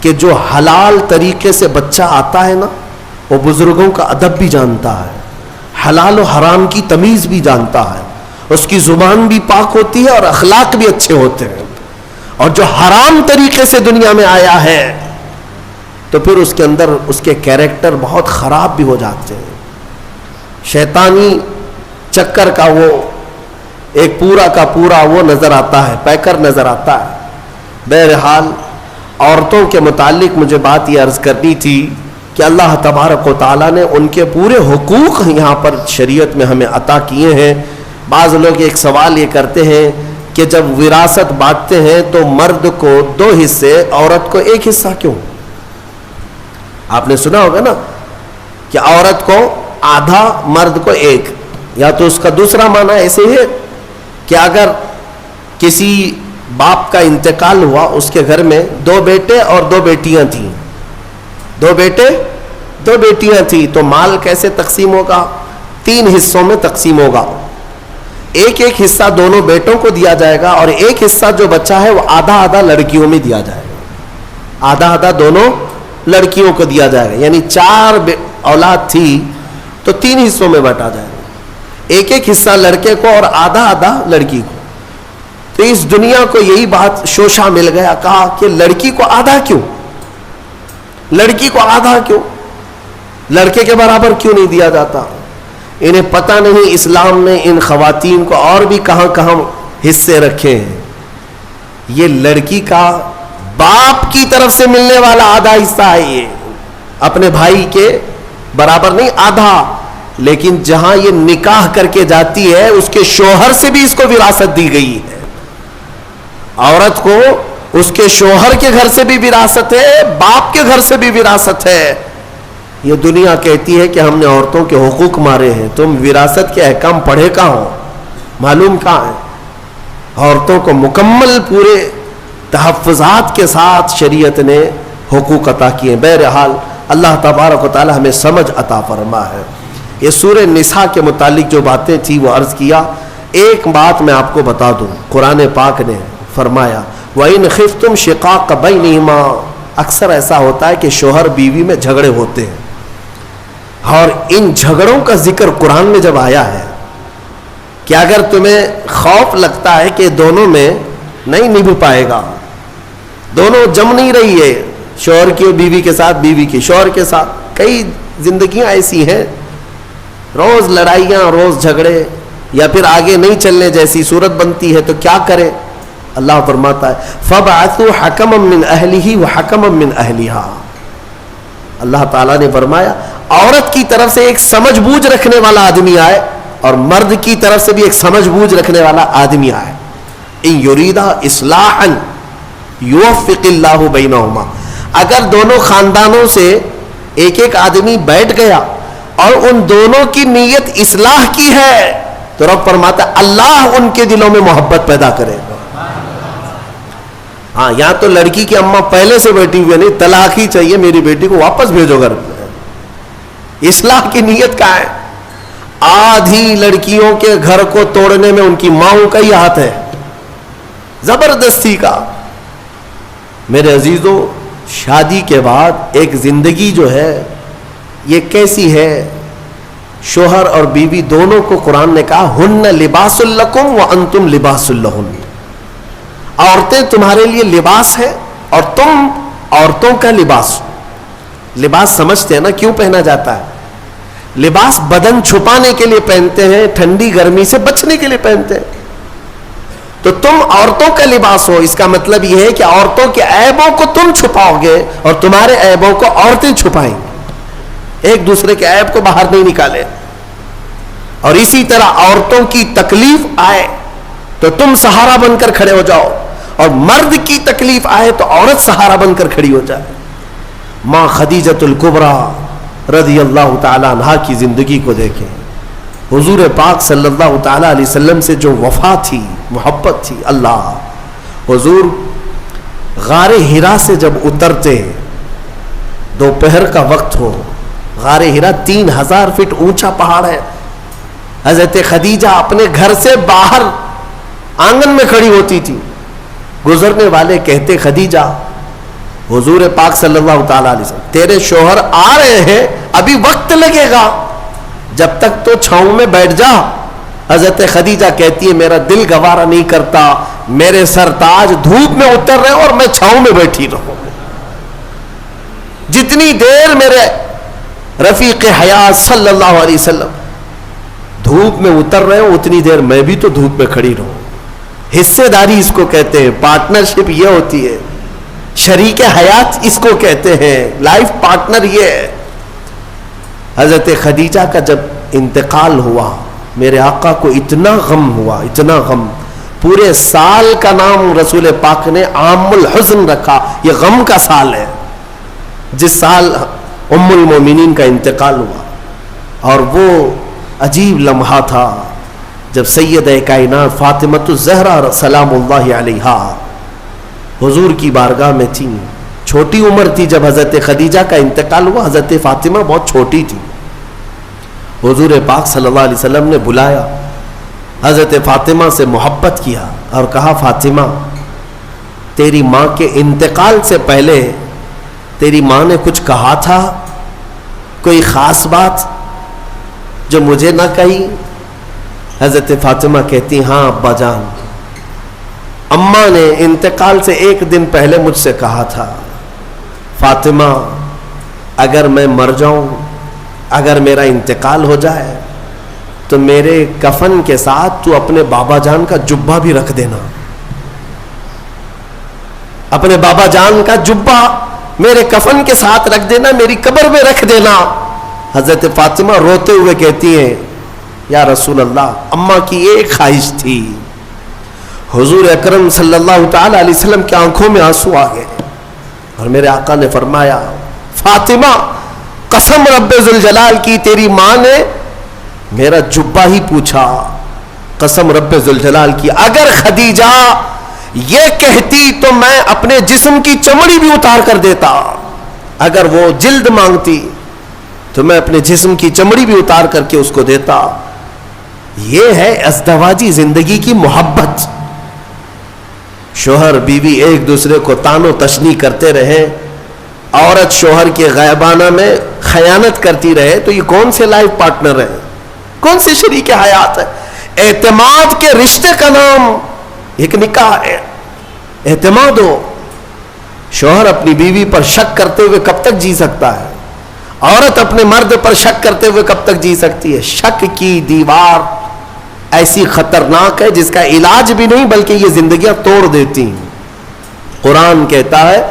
Speaker 1: کہ جو حلال طریقے سے بچہ آتا ہے نا، وہ بزرگوں کا ادب بھی جانتا ہے، حلال و حرام کی تمیز بھی جانتا ہے، اس کی زبان بھی پاک ہوتی ہے اور اخلاق بھی اچھے ہوتے ہیں۔ اور جو حرام طریقے سے دنیا میں آیا ہے تو پھر اس کے اندر اس کے کیریکٹر بہت خراب بھی ہو جاتے ہیں، شیطانی چکر کا وہ ایک پورا کا پورا وہ نظر آتا ہے، پیکر نظر آتا ہے۔ بہرحال عورتوں کے متعلق مجھے بات یہ عرض کرنی تھی کہ اللہ تبارک و تعالیٰ نے ان کے پورے حقوق یہاں پر شریعت میں ہمیں عطا کیے ہیں۔ بعض لوگ ایک سوال یہ کرتے ہیں کہ جب وراثت بانٹتے ہیں تو مرد کو 2 حصے، عورت کو 1 حصہ کیوں؟ آپ نے سنا ہوگا نا کہ عورت کو آدھا، مرد کو 1، یا تو اس کا دوسرا معنی ایسے ہے کہ اگر کسی باپ کا انتقال ہوا، اس کے گھر میں 2 بیٹے اور 2 بیٹیاں تھیں، 2 بیٹے 2 بیٹیاں تھیں، تو مال کیسے تقسیم ہوگا؟ 3 حصوں میں تقسیم ہوگا، ایک حصہ دونوں بیٹوں کو دیا جائے گا اور ایک حصہ جو بچہ ہے وہ آدھا آدھا لڑکیوں میں دیا جائے گا، آدھا آدھا دونوں لڑکیوں کو دیا جائے گا، یعنی 4 اولاد تھی تو 3 حصوں میں بانٹا جائے گا، ایک حصہ لڑکے کو اور آدھا آدھا لڑکی کو۔ تو اس دنیا کو یہی بات شوشہ مل گیا، کہا کہ لڑکی کو آدھا کیوں، لڑکی کو آدھا کیوں، لڑکے کے برابر کیوں نہیں دیا جاتا؟ انہیں پتہ نہیں اسلام نے ان خواتین کو اور بھی کہاں کہاں حصے رکھے ہیں۔ یہ لڑکی کا باپ کی طرف سے ملنے والا آدھا حصہ ہے، یہ اپنے بھائی کے برابر نہیں، آدھا۔ لیکن جہاں یہ نکاح کر کے جاتی ہے اس کے شوہر سے بھی اس کو وراثت دی گئی ہے، عورت کو اس کے شوہر کے گھر سے بھی وراثت ہے، باپ کے گھر سے بھی وراثت ہے۔ یہ دنیا کہتی ہے کہ ہم نے عورتوں کے حقوق مارے ہیں، تم وراثت کے احکام پڑھے کہاں ہو، معلوم کہاں ہے؟ عورتوں کو مکمل پورے تحفظات کے ساتھ شریعت نے حقوق عطا کیے۔ بہرحال اللہ تبارک و تعالی ہمیں سمجھ عطا فرما ہے۔ یہ سورہ نساء کے متعلق جو باتیں تھی وہ عرض کیا۔ ایک بات میں آپ کو بتا دوں، قرآن پاک نے فرمایا وَإِنْ خِفْتُمْ شِقَاقَ بَيْنِهِمَا، اکثر ایسا ہوتا ہے کہ شوہر بیوی میں جھگڑے ہوتے ہیں، اور ان جھگڑوں کا ذکر قرآن میں جب آیا ہے کہ اگر تمہیں خوف لگتا ہے کہ دونوں میں نہیں نبھ پائے گا، دونوں جم نہیں رہی ہے، شوہر کی بیوی کے ساتھ، بیوی کی شوہر کے ساتھ، کئی زندگیاں ایسی ہیں روز لڑائیاں، روز جھگڑے، یا پھر آگے نہیں چلنے جیسی صورت بنتی ہے، تو کیا کرے؟ اللہ فرماتا ہے فَبْعَثُوا حَكَمًا مِّنْ أَهْلِهِ وَحَكَمًا مِّنْ أَهْلِهَا، اللہ تعالیٰ نے فرمایا عورت کی طرف سے ایک سمجھ بوجھ رکھنے والا آدمی آئے اور مرد کی طرف سے بھی ایک سمجھ بوجھ رکھنے والا آدمی آئے۔ إِن يُرِيدَا إِصْلَاحًا يُوَفِّقِ اللَّهُ بَيْنَهُمَا، اگر دونوں خاندانوں سے ایک آدمی بیٹھ گیا اور ان دونوں کی نیت اصلاح کی ہے تو رب فرماتا ہے اللہ ان کے دلوں میں محبت پیدا کرے گا. ہاں یہاں تو لڑکی کی اماں پہلے سے بیٹھی ہوئی نہیں, طلاق ہی چاہیے میری بیٹی کو, واپس بھیجو گھر پہ. اصلاح کی نیت کا ہے. آدھی لڑکیوں کے گھر کو توڑنے میں ان کی ماؤں کا ہی ہاتھ ہے, زبردستی کا. میرے عزیزوں, شادی کے بعد ایک زندگی جو ہے یہ کیسی ہے؟ شوہر اور بیوی دونوں کو قرآن نے کہا ہن لباس لکم وانتم لباس لہن. عورتیں تمہارے لیے لباس ہے اور تم عورتوں کا لباس. لباس سمجھتے ہیں نا کیوں پہنا جاتا ہے؟ لباس بدن چھپانے کے لیے پہنتے ہیں, ٹھنڈی گرمی سے بچنے کے لیے پہنتے ہیں. تو تم عورتوں کا لباس ہو, اس کا مطلب یہ ہے کہ عورتوں کے عیبوں کو تم چھپاؤ گے اور تمہارے عیبوں کو عورتیں چھپائیں گی, ایک دوسرے کے عیب کو باہر نہیں نکالے. اور اسی طرح عورتوں کی تکلیف آئے تو تم سہارا بن کر کھڑے ہو جاؤ, اور مرد کی تکلیف آئے تو عورت سہارا بن کر کھڑی ہو جائے. ماں خدیجۃ الکبریٰ رضی اللہ تعالی عنہا کی زندگی کو دیکھیں. حضور پاک صلی اللہ تعالی علیہ وسلم سے جو وفا تھی, محبت تھی. اللہ, حضور غار ہرا سے جب اترتے, دوپہر کا وقت ہو, غار ہرا 3000 فٹ اونچا پہاڑ ہے. حضرت خدیجہ اپنے گھر سے باہر آنگن میں کھڑی ہوتی تھی. گزرنے والے کہتے خدیجہ, حضور پاک صلی اللہ تعالی علیہ وسلم تیرے شوہر آ رہے ہیں, ابھی وقت لگے گا, جب تک تو چھاؤں میں بیٹھ جا. حضرت خدیجہ کہتی ہے میرا دل گوارا نہیں کرتا, میرے سرتاج دھوپ میں اتر رہے اور میں چھاؤں میں بیٹھی رہوں. جتنی دیر میرے رفیق حیات صلی اللہ علیہ وسلم دھوپ میں اتر رہے ہوں اتنی دیر میں بھی تو دھوپ میں کھڑی رہوں. حصے داری اس کو کہتے ہیں, پارٹنرشپ یہ ہوتی ہے, شریک حیات اس کو کہتے ہیں, لائف پارٹنر یہ ہے. حضرت خدیجہ کا جب انتقال ہوا میرے آقا کو اتنا غم ہوا, اتنا غم. پورے سال کا نام رسول پاک نے عام الحزن رکھا, یہ غم کا سال ہے جس سال ام المومنین کا انتقال ہوا. اور وہ عجیب لمحہ تھا جب سیدہ کائنات فاطمۃ الزہرا سلام اللہ علیہا حضور کی بارگاہ میں تھی. چھوٹی عمر تھی جب حضرت خدیجہ کا انتقال ہوا, حضرت فاطمہ بہت چھوٹی تھی. حضور پاک صلی اللہ علیہ وسلم نے بلایا, حضرت فاطمہ سے محبت کیا اور کہا فاطمہ تیری ماں کے انتقال سے پہلے تیری ماں نے کچھ کہا تھا, کوئی خاص بات جو مجھے نہ کہی؟ حضرت فاطمہ کہتی ہاں ابا جان, اماں نے انتقال سے ایک دن پہلے مجھ سے کہا تھا فاطمہ اگر میں مر جاؤں, اگر میرا انتقال ہو جائے تو میرے کفن کے ساتھ تو اپنے بابا جان کا جبہ بھی رکھ دینا, اپنے بابا جان کا جبہ میرے کفن کے ساتھ رکھ دینا, میری قبر میں رکھ دینا. حضرت فاطمہ روتے ہوئے کہتی ہیں یا رسول اللہ اماں کی ایک خواہش تھی. حضور اکرم صلی اللہ تعالی علیہ وسلم کی آنکھوں میں آنسو آ گئے اور میرے آقا نے فرمایا فاطمہ قسم رب ذوالجلال کی تیری ماں نے میرا جبہ ہی پوچھا, قسم رب ذوالجلال کی اگر خدیجہ یہ کہتی تو میں اپنے جسم کی چمڑی بھی اتار کر دیتا, اگر وہ جلد مانگتی تو میں اپنے جسم کی چمڑی بھی اتار کر کے اس کو دیتا. یہ ہے ازدواجی زندگی کی محبت. شوہر بیوی ایک دوسرے کو تان و تشنیع کرتے رہے, عورت شوہر کے غائبانہ میں خیانت کرتی رہے, تو یہ کون سے لائف پارٹنر ہیں, کون سے شریک حیات ہے؟ اعتماد کے رشتے کا نام ایک نکاح ہے, اعتماد ہو. شوہر اپنی بیوی پر شک کرتے ہوئے کب تک جی سکتا ہے؟ عورت اپنے مرد پر شک کرتے ہوئے کب تک جی سکتی ہے؟ شک کی دیوار ایسی خطرناک ہے جس کا علاج بھی نہیں بلکہ یہ زندگیاں توڑ دیتی ہیں. قرآن کہتا ہے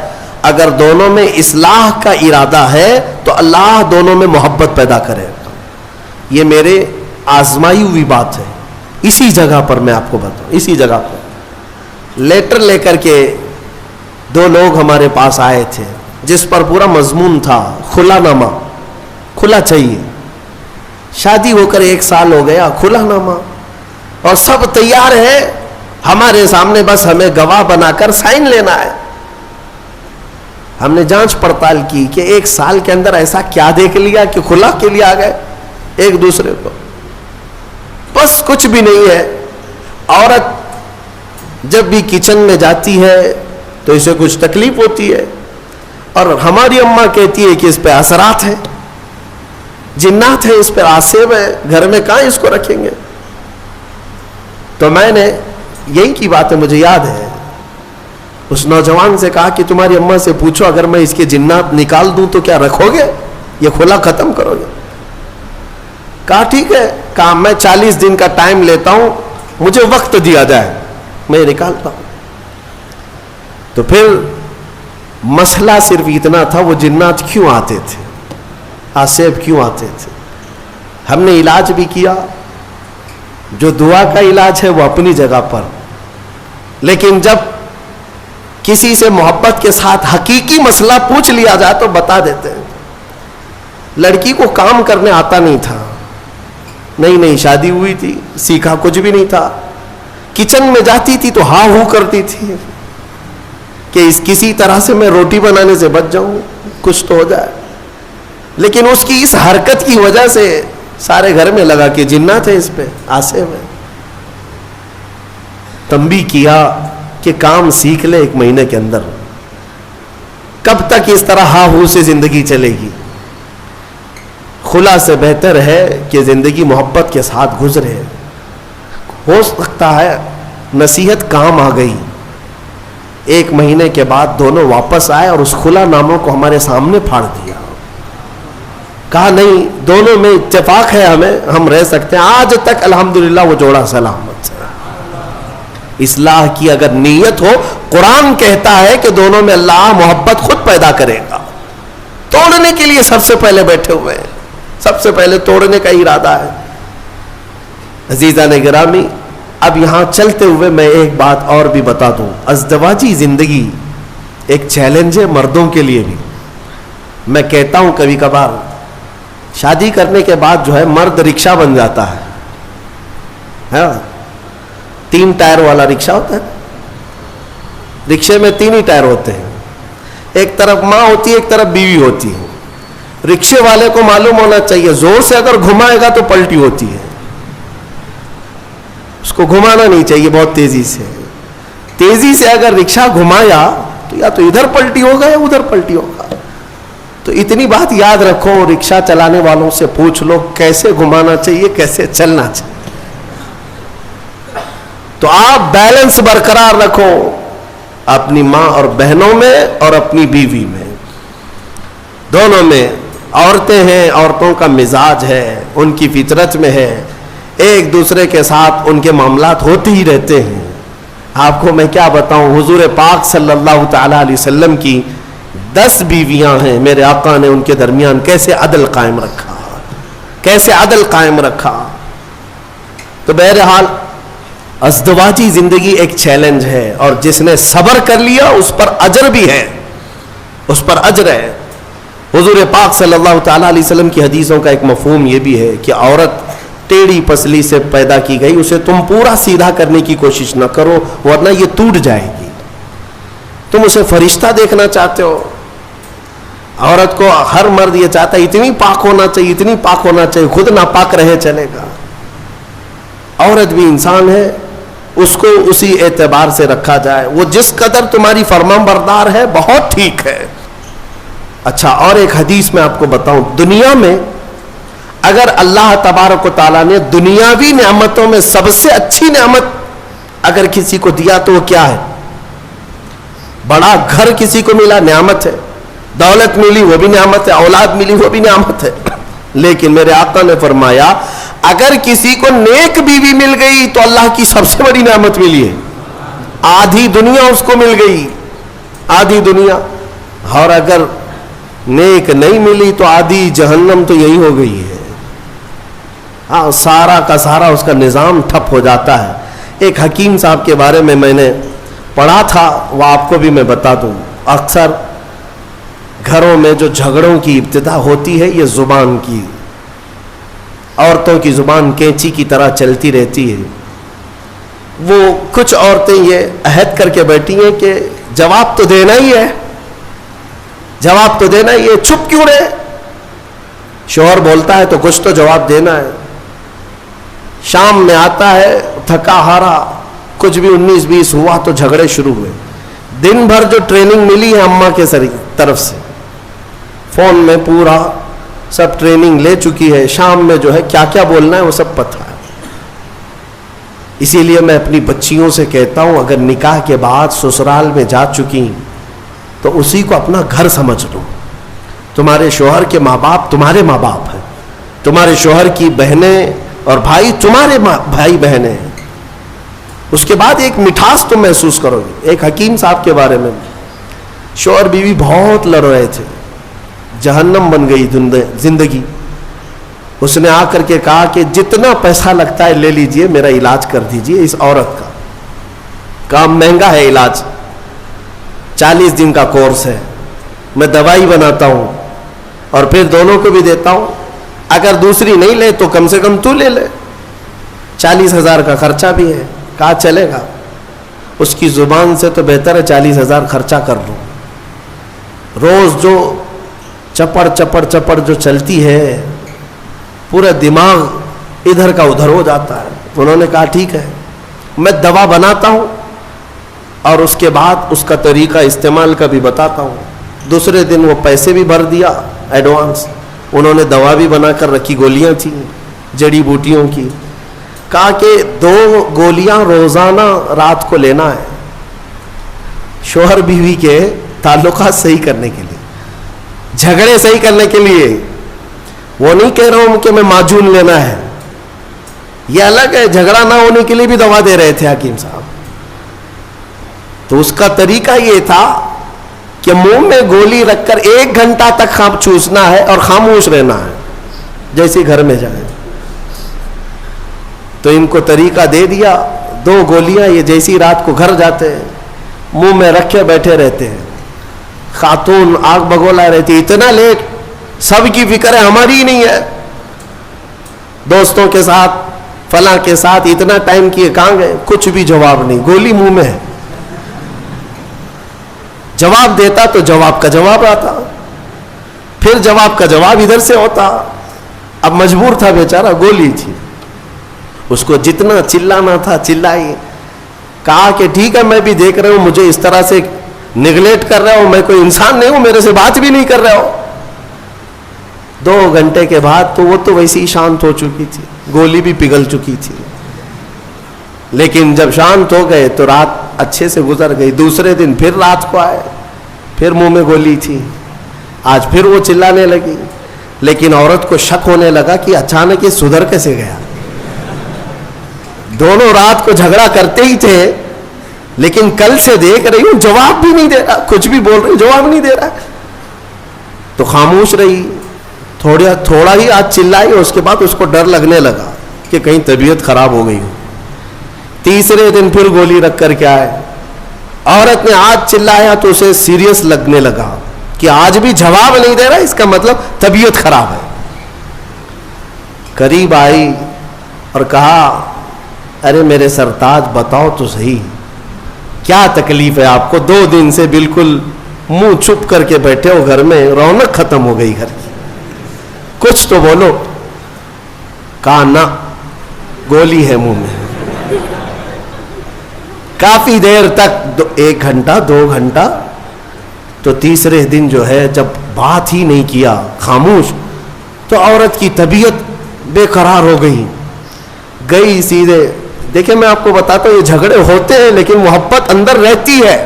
Speaker 1: اگر دونوں میں اصلاح کا ارادہ ہے تو اللہ دونوں میں محبت پیدا کرے. یہ میرے آزمائی ہوئی بات ہے. اسی جگہ پر میں آپ کو بتاؤں, اسی جگہ پر لیٹر لے کر کے 2 لوگ ہمارے پاس آئے تھے جس پر پورا مضمون تھا کھلا نامہ, کھلا چاہیے. شادی ہو کر 1 سال ہو گیا، کھلا نامہ اور سب تیار ہے ہمارے سامنے، بس ہمیں گواہ بنا کر سائن لینا ہے. ہم نے جانچ پڑتال کی کہ 1 سال کے اندر ایسا کیا دیکھ لیا کہ کھلا کے لیے آ گئے ایک دوسرے کو. بس کچھ بھی نہیں ہے. عورت جب بھی کچن میں جاتی ہے تو اسے کچھ تکلیف ہوتی ہے، اور ہماری اماں کہتی ہے کہ اس پہ اثرات ہیں، جنات ہیں، اس پہ آسیب ہے، گھر میں کہاں اس کو رکھیں گے. تو میں نے یہی کی بات ہے، مجھے یاد ہے، اس نوجوان سے کہا کہ تمہاری اماں سے پوچھو اگر میں اس کے جنات نکال دوں تو کیا رکھو گے، یہ کھلا ختم کرو گے؟ کہا ٹھیک ہے. کہا میں 40 دن کا ٹائم لیتا ہوں، مجھے وقت دیا جائے، میں نکالتا ہوں. تو پھر مسئلہ صرف اتنا تھا، وہ جنات کیوں آتے تھے، آسیب کیوں آتے تھے. ہم نے علاج بھی کیا، جو دعا کا علاج ہے وہ اپنی جگہ پر، لیکن جب کسی سے محبت کے ساتھ حقیقی مسئلہ پوچھ لیا جائے تو بتا دیتے ہیں. لڑکی کو کام کرنے آتا نہیں تھا، نہیں شادی ہوئی تھی، سیکھا کچھ بھی نہیں تھا. کچن میں جاتی تھی تو ہاں ہو کرتی تھی کہ کسی طرح سے میں روٹی بنانے سے بچ جاؤں، کچھ تو ہو جائے. لیکن اس کی اس حرکت کی وجہ سے سارے گھر میں لگا کہ جنات ہے، اس پہ آسیب ہے. تنبیہ کیا کہ کام سیکھ لے 1 مہینے کے اندر. کب تک اس طرح ہاں ہو سے زندگی چلے گی؟ خلا سے بہتر ہے کہ زندگی محبت کے ساتھ گزرے. ہو سکتا ہے نصیحت کام آ گئی، 1 مہینے کے بعد دونوں واپس آئے اور اس خلا ناموں کو ہمارے سامنے پھاڑ دیا. کہا نہیں، دونوں میں اتفاق ہے، ہم رہ سکتے ہیں. آج تک الحمدللہ وہ جوڑا سلامت ہے. اصلاح کی اگر نیت ہو، قرآن کہتا ہے کہ دونوں میں اللہ محبت خود پیدا کرے گا. توڑنے کے لیے سب سے پہلے بیٹھے ہوئے ہیں، سب سے پہلے توڑنے کا ارادہ ہے. عزیزان گرامی، اب یہاں چلتے ہوئے میں ایک بات اور بھی بتا دوں. ازدواجی زندگی ایک چیلنج ہے مردوں کے لیے بھی. میں کہتا ہوں کبھی کبھار شادی کرنے کے بعد جو ہے مرد رکشہ بن جاتا ہے. 3 ٹائر والا رکشہ ہوتا ہے، رکشے میں 3 ہی ٹائر ہوتے ہیں، ایک طرف ماں ہوتی ہے، ایک طرف بیوی ہوتی ہے. رکشے والے کو معلوم ہونا چاہیے زور سے اگر گھمائے گا تو پلٹی ہوتی ہے، اس کو گھمانا نہیں چاہیے بہت تیزی سے. تیزی سے اگر رکشہ گھمایا تو یا تو ادھر پلٹی ہوگا یا ادھر پلٹی ہوگا. تو اتنی بات یاد رکھو، رکشہ چلانے والوں سے پوچھ لو کیسے گھمانا چاہیے، کیسے چلنا چاہیے. تو آپ بیلنس برقرار رکھو اپنی ماں اور بہنوں میں اور اپنی بیوی میں، دونوں میں. عورتیں ہیں، عورتوں کا مزاج ہے، ان کی فطرت میں ہے، ایک دوسرے کے ساتھ ان کے معاملات ہوتے ہی رہتے ہیں. آپ کو میں کیا بتاؤں، حضور پاک صلی اللہ تعالی علیہ وسلم کی 10 بیویاں ہیں. میرے آقا نے ان کے درمیان کیسے عدل قائم رکھا، کیسے عدل قائم رکھا. تو بہرحال ازدواجی زندگی ایک چیلنج ہے، اور جس نے صبر کر لیا اس پر اجر بھی ہے، اس پر اجر ہے. حضور پاک صلی اللہ تعالی علیہ وسلم کی حدیثوں کا ایک مفہوم یہ بھی ہے کہ عورت ٹیڑھی پسلی سے پیدا کی گئی، اسے تم پورا سیدھا کرنے کی کوشش نہ کرو ورنہ یہ ٹوٹ جائے گی. تم اسے فرشتہ دیکھنا چاہتے ہو، عورت کو ہر مرد یہ چاہتا ہے اتنی پاک ہونا چاہیے، اتنی پاک ہونا چاہیے، خود ناپاک رہے چلے گا. عورت بھی انسان ہے، اس کو اسی اعتبار سے رکھا جائے، وہ جس قدر تمہاری فرمان بردار ہے بہت ٹھیک ہے. اچھا، اور ایک حدیث میں آپ کو بتاؤں، دنیا میں اگر اللہ تبارک و تعالیٰ نے دنیاوی نعمتوں میں سب سے اچھی نعمت اگر کسی کو دیا تو وہ کیا ہے؟ بڑا گھر کسی کو ملا، نعمت ہے. دولت ملی، وہ بھی نعمت ہے. اولاد ملی، وہ بھی نعمت ہے. لیکن میرے آقا نے فرمایا اگر کسی کو نیک بیوی مل گئی تو اللہ کی سب سے بڑی نعمت ملی ہے. آدھی دنیا اس کو مل گئی، آدھی دنیا. اور اگر نیک نہیں ملی تو آدھی جہنم تو یہی ہو گئی ہے. ہاں، سارا کا سارا اس کا نظام ٹھپ ہو جاتا ہے. ایک حکیم صاحب کے بارے میں نے پڑھا تھا، وہ آپ کو بھی میں بتا دوں. اکثر گھروں میں جو جھگڑوں کی ابتدا ہوتی ہے یہ زبان کی. عورتوں کی زبان کینچی کی طرح چلتی رہتی ہے. وہ کچھ عورتیں یہ عہد کر کے بیٹھی ہیں کہ جواب تو دینا ہی ہے, جواب تو دینا ہی ہے, چھپ کیوں رہے؟ شوہر بولتا ہے تو کچھ تو جواب دینا ہے. شام میں آتا ہے تھکا ہارا, کچھ بھی 19-20 ہوا تو جھگڑے شروع ہوئے. دن بھر جو ٹریننگ ملی ہے اماں کے طرف سے, فون میں پورا سب ٹریننگ لے چکی ہے, شام میں جو ہے کیا کیا بولنا ہے وہ سب پتہ ہے. اسی لیے میں اپنی بچیوں سے کہتا ہوں اگر نکاح کے بعد سسرال میں جا چکی تو اسی کو اپنا گھر سمجھ لو. تمہارے شوہر کے ماں باپ تمہارے ماں باپ ہیں, تمہارے شوہر کی بہنیں اور بھائی تمہارے بھائی بہنیں ہیں. اس کے بعد ایک مٹھاس تم محسوس کرو گے. ایک حکیم صاحب کے بارے میں, شوہر بیوی بہت لڑ رہے تھے, جہنم بن گئی زندگی. اس نے آ کر کے کہا کہ جتنا پیسہ لگتا ہے لے لیجئے, میرا علاج کر دیجئے اس عورت کا. کام مہنگا ہے علاج, 40 دن کا کورس ہے, میں دوائی بناتا ہوں اور پھر دونوں کو بھی دیتا ہوں. اگر دوسری نہیں لے تو کم سے کم تو لے لے, 40,000 کا خرچہ بھی ہے. کہا چلے گا. اس کی زبان سے تو بہتر ہے 40,000 خرچہ کر لوں. روز جو چپڑ چپڑ چپڑ جو چلتی ہے, پورا دماغ ادھر کا ادھر ہو جاتا ہے. انہوں نے کہا ٹھیک ہے میں دوا بناتا ہوں اور اس کے بعد اس کا طریقہ استعمال کا بھی بتاتا ہوں. دوسرے دن وہ پیسے بھی بھر دیا ایڈوانس. انہوں نے دوا بھی بنا کر رکھی, گولیاں تھیں جڑی بوٹیوں کی. کہا کہ 2 گولیاں روزانہ رات کو لینا ہے, شوہر بیوی کے تعلقات صحیح کرنے کے لیے, جھگڑے صحیح کرنے کے لیے. وہ نہیں کہہ رہا ہوں کہ میں معجون لینا ہے, یہ الگ ہے. جھگڑا نہ ہونے کے لیے بھی دوا دے رہے تھے حکیم صاحب. تو اس کا طریقہ یہ تھا کہ منہ میں گولی رکھ کر 1 گھنٹہ تک چوسنا ہے اور خاموش رہنا ہے جیسے گھر میں جائیں. تو ان کو طریقہ دے دیا. 2 گولیاں یہ جیسی رات کو گھر جاتے ہیں منہ میں رکھے بیٹھے رہتے ہیں. خاتون آگ بگولا رہتی, اتنا لیٹ, سب کی فکر ہے ہماری ہی نہیں ہے. دوستوں کے ساتھ فلاں کے ساتھ اتنا ٹائم کیے کہاں گئے, کچھ بھی جواب نہیں, گولی منہ میں ہے. جواب دیتا تو جواب کا جواب آتا, پھر جواب کا جواب ادھر سے ہوتا. اب مجبور تھا بیچارہ, گولی تھی. اس کو جتنا چلانا تھا چلائی. کہا کہ ٹھیک ہے میں بھی دیکھ رہا ہوں مجھے اس طرح سے نگلیکٹ کر رہا ہوں, میں کوئی انسان نہیں ہوں, میرے سے بات بھی نہیں کر رہا ہو. 2 گھنٹے کے بعد تو وہ تو ویسی ہی شانت ہو چکی تھی, گولی بھی پگھل چکی تھی. لیکن جب شانت ہو گئے تو رات اچھے سے گزر گئی. دوسرے دن پھر رات کو آئے, پھر منہ میں گولی تھی. آج پھر وہ چلانے لگی. لیکن عورت کو شک ہونے لگا کہ اچانک یہ سدھر کیسے گیا. دونوں رات کو جھگڑا کرتے ہی تھے, لیکن کل سے دیکھ رہی ہوں جواب بھی نہیں دے رہا, کچھ بھی بول رہی جواب نہیں دے رہا. تو خاموش رہی. تھوڑا ہی آج چلائی, اور اس کے بعد اس کو ڈر لگنے لگا کہ کہیں طبیعت خراب ہو گئی ہو. تیسرے دن پھر گولی رکھ کر کے آئے. عورت نے آج چلایا تو اسے سیریس لگنے لگا کہ آج بھی جواب نہیں دے رہا, اس کا مطلب طبیعت خراب ہے. قریب آئی اور کہا ارے میرے سرتاج بتاؤ تو صحیح کیا تکلیف ہے آپ کو. 2 دن سے بالکل منہ چھپ کر کے بیٹھے ہو گھر میں, رونق ختم ہو گئی گھر کی, کچھ تو بولو. کہا نہ گولی ہے منہ میں. کافی دیر تک 1 گھنٹہ 2 گھنٹہ. تو تیسرے دن جو ہے جب بات ہی نہیں کیا, خاموش, تو عورت کی طبیعت بے قرار ہو گئی سیدھے. دیکھیں میں آپ کو بتاتا ہوں یہ جھگڑے ہوتے ہیں لیکن محبت اندر رہتی ہے.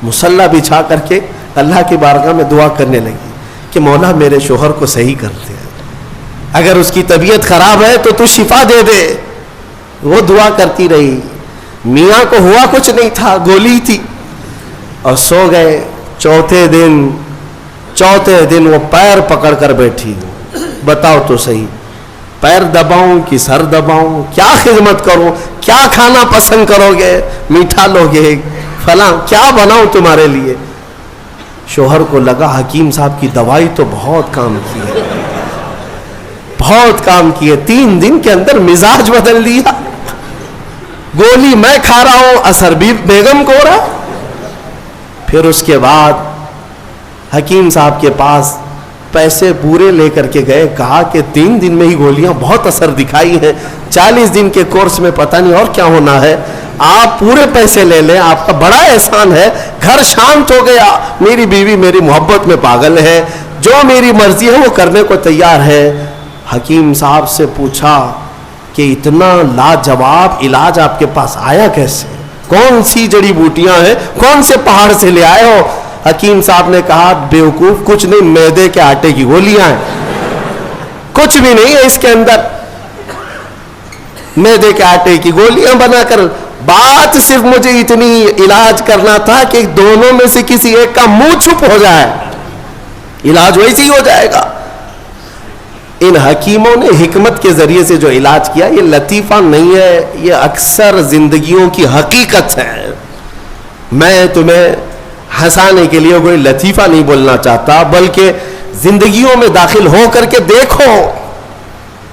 Speaker 1: مصلی بچھا کر کے اللہ کی بارگاہ میں دعا کرنے لگی کہ مولا میرے شوہر کو صحیح کر دے, اگر اس کی طبیعت خراب ہے تو شفا دے دے. وہ دعا کرتی رہی. میاں کو ہوا کچھ نہیں تھا, گولی تھی, اور سو گئے. چوتھے دن وہ پیر پکڑ کر بیٹھی. بتاؤ تو صحیح پیر دباؤں کہ سر دباؤں, کیا خدمت کروں, کیا کھانا پسند کرو گے, میٹھا لوگے, فلاں کیا بناؤں تمہارے لیے. شوہر کو لگا حکیم صاحب کی دوائی تو بہت کام کی ہے, بہت کام کیے, 3 دن کے اندر مزاج بدل دیا. گولی میں کھا رہا ہوں, اثر بھی بیگم کو ہو رہا. پھر اس کے بعد حکیم صاحب کے پاس پیسے پورے لے کر کے گئے, کہا کہ 3 دن میں ہی گولیاں بہت اثر دکھائی ہیں, 40 دن کے کورس میں پتہ نہیں اور کیا ہونا ہے, آپ پورے پیسے لے لیں, آپ کا بڑا احسان ہے. گھر شانت ہو گیا, میری بیوی میری محبت میں پاگل ہے, جو میری مرضی ہے وہ کرنے کو تیار ہے. حکیم صاحب سے پوچھا کہ اتنا لاجواب علاج آپ کے پاس آیا کیسے, کون سی جڑی بوٹیاں ہیں, کون سے پہاڑ سے لے آئے ہو؟ حکیم صاحب نے کہا بیوقوف, کچھ نہیں, میدے کے آٹے کی گولیاں ہیں, کچھ بھی نہیں ہے اس کے اندر, میدے کے آٹے کی گولیاں بنا کر. بات صرف مجھے اتنی علاج کرنا تھا کہ دونوں میں سے کسی ایک کا منہ چھپ ہو جائے, علاج ویسے ہی ہو جائے گا. ان حکیموں نے حکمت کے ذریعے سے جو علاج کیا, یہ لطیفہ نہیں ہے, یہ اکثر زندگیوں کی حقیقت ہے. میں تمہیں ہنسانے کے لیے کوئی لطیفہ نہیں بولنا چاہتا, بلکہ زندگیوں میں داخل ہو کر کے دیکھو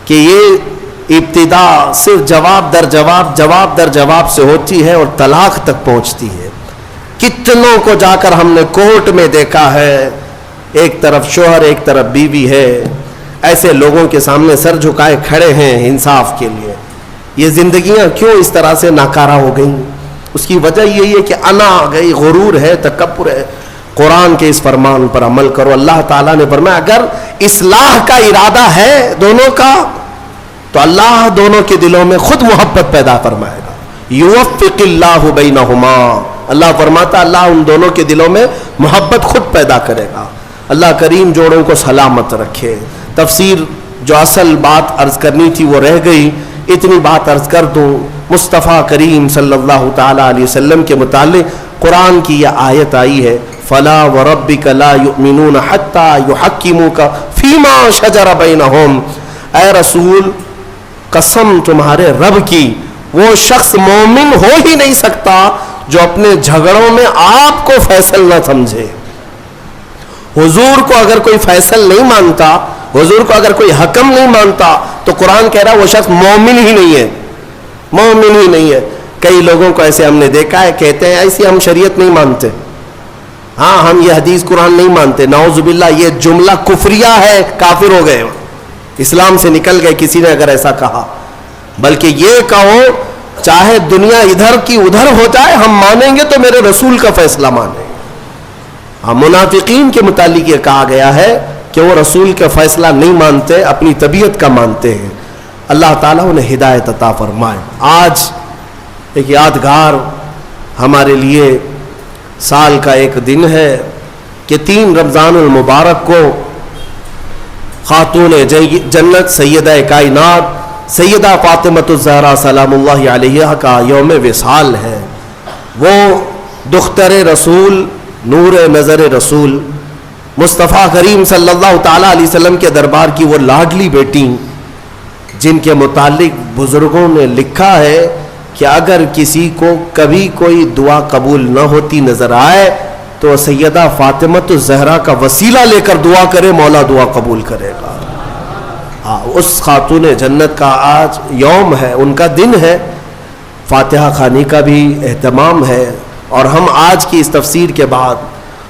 Speaker 1: کہ یہ ابتدا صرف جواب در جواب, جواب در جواب سے ہوتی ہے اور طلاق تک پہنچتی ہے. کتنوں کو جا کر ہم نے کورٹ میں دیکھا ہے, ایک طرف شوہر ایک طرف بیوی ہے, ایسے لوگوں کے سامنے سر جھکائے کھڑے ہیں انصاف کے لیے. یہ زندگیاں کیوں اس طرح سے ناکارہ ہو گئیں؟ اس کی وجہ یہی ہے کہ انا آ گئی, غرور ہے, تکبر ہے. قرآن کے اس فرمان پر عمل کرو. اللہ تعالیٰ نے فرمایا اگر اصلاح کا ارادہ ہے دونوں کا تو اللہ دونوں کے دلوں میں خود محبت پیدا فرمائے گا. یوفق اللہ بینہما, اللہ فرماتا اللہ ان دونوں کے دلوں میں محبت خود پیدا کرے گا. اللہ کریم جوڑوں کو سلامت رکھے. تفسیر جو اصل بات عرض کرنی تھی وہ رہ گئی, اتنی بات عرض کر دوں. مصطفیٰ کریم صلی اللہ تعالی علیہ وسلم کے متعلق قرآن کی یہ آیت آئی ہے, فلا وربک لا یؤمنون حتی یحکموک فیما شجر بینہم. اے رسول قسم تمہارے رب کی, وہ شخص مومن ہو ہی نہیں سکتا جو اپنے جھگڑوں میں آپ کو فیصل نہ سمجھے. حضور کو اگر کوئی فیصل نہیں مانتا, حضور کو اگر کوئی حکم نہیں مانتا, تو قرآن کہہ رہا وہ شخص مومن ہی نہیں ہے, مومن ہی نہیں ہے. کئی لوگوں کو ایسے ہم نے دیکھا ہے, کہتے ہیں ایسی ہم شریعت نہیں مانتے, ہاں ہم یہ حدیث قرآن نہیں مانتے. نعوذ باللہ, یہ جملہ کفریہ ہے, کافر ہو گئے, اسلام سے نکل گئے کسی نے اگر ایسا کہا. بلکہ یہ کہو چاہے دنیا ادھر کی ادھر ہو جائے, ہم مانیں گے تو میرے رسول کا فیصلہ مانیں گے. ہاں, منافقین کے متعلق یہ کہا گیا ہے کہ وہ رسول کا فیصلہ نہیں مانتے, اپنی طبیعت کا مانتے ہیں. اللہ تعالیٰ انہیں ہدایت عطا فرمائے. آج ایک یادگار ہمارے لیے سال کا ایک دن ہے کہ 3 رمضان المبارک کو خاتون جنت سیدہ کائنات سیدہ فاطمۃ الزہرا سلام اللہ علیہا کا یوم وصال ہے. وہ دختر رسول, نور نظر رسول, مصطفیٰ کریم صلی اللہ تعالیٰ علیہ وسلم کے دربار کی وہ لاڈلی بیٹی, جن کے متعلق بزرگوں نے لکھا ہے کہ اگر کسی کو کبھی کوئی دعا قبول نہ ہوتی نظر آئے تو سیدہ فاطمۃ الزہرا کا وسیلہ لے کر دعا کرے, مولا دعا قبول کرے گا. اس خاتون جنت کا آج یوم ہے, ان کا دن ہے. فاتحہ خوانی کا بھی اہتمام ہے, اور ہم آج کی اس تفسیر کے بعد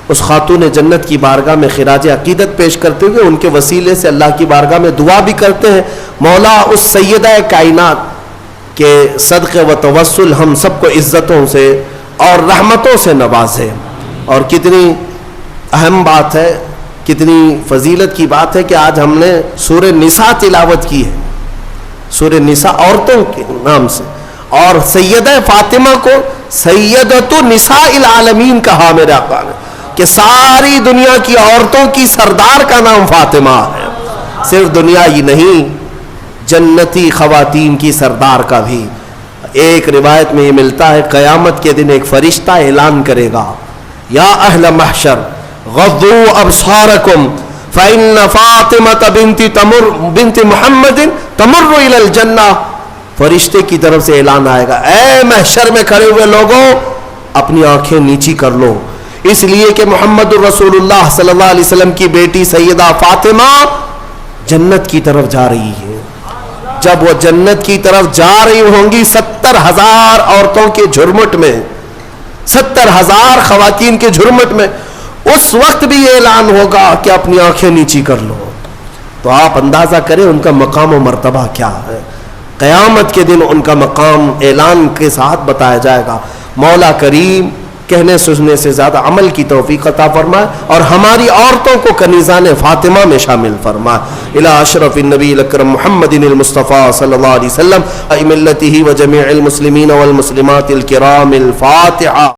Speaker 1: اس خاتون جنت کی بارگاہ میں خراج عقیدت پیش کرتے ہوئے ان کے وسیلے سے اللہ کی بارگاہ میں دعا بھی کرتے ہیں, مولا اس سیدہ کائنات کے صدقے و توسل ہم سب کو عزتوں سے اور رحمتوں سے نوازے. اور کتنی اہم بات ہے, کتنی فضیلت کی بات ہے کہ آج ہم نے سورہ نساء تلاوت کی ہے, سورہ نساء عورتوں کے نام سے, اور سیدہ فاطمہ کو سیدۃ نساء العالمین کہا میرے آقا نے, کہ ساری دنیا کی عورتوں کی سردار کا نام فاطمہ ہے. صرف دنیا ہی نہیں, جنتی خواتین کی سردار کا بھی. ایک روایت میں یہ ملتا ہے قیامت کے دن ایک فرشتہ اعلان کرے گا, یا اہل محشر غضوا ابصارکم فإن فاطمة بنت محمد تمر إلى الجنہ. فرشتے کی طرف سے اعلان آئے گا, اے محشر میں کھڑے ہوئے لوگوں اپنی آنکھیں نیچی کر لو, اس لیے کہ محمد الرسول اللہ صلی اللہ علیہ وسلم کی بیٹی سیدہ فاطمہ جنت کی طرف جا رہی ہے. جب وہ جنت کی طرف جا رہی ہوں گی 70,000 عورتوں کے جھرمٹ میں، 70,000 خواتین کے جھرمٹ میں، اس وقت بھی یہ اعلان ہوگا کہ اپنی آنکھیں نیچی کر لو. تو آپ اندازہ کریں ان کا مقام و مرتبہ کیا ہے. قیامت کے دن ان کا مقام اعلان کے ساتھ بتایا جائے گا. مولا کریم کہنے سننے سے زیادہ عمل کی توفیق عطا فرمائے اور ہماری عورتوں کو کنیزان فاطمہ میں شامل فرمائے. الی اشرف النبی الاکرم محمد المصطفیٰ صلی اللہ علیہ وسلم ملتہ و جمیع المسلمین والمسلمات الکرام. الفاتحہ.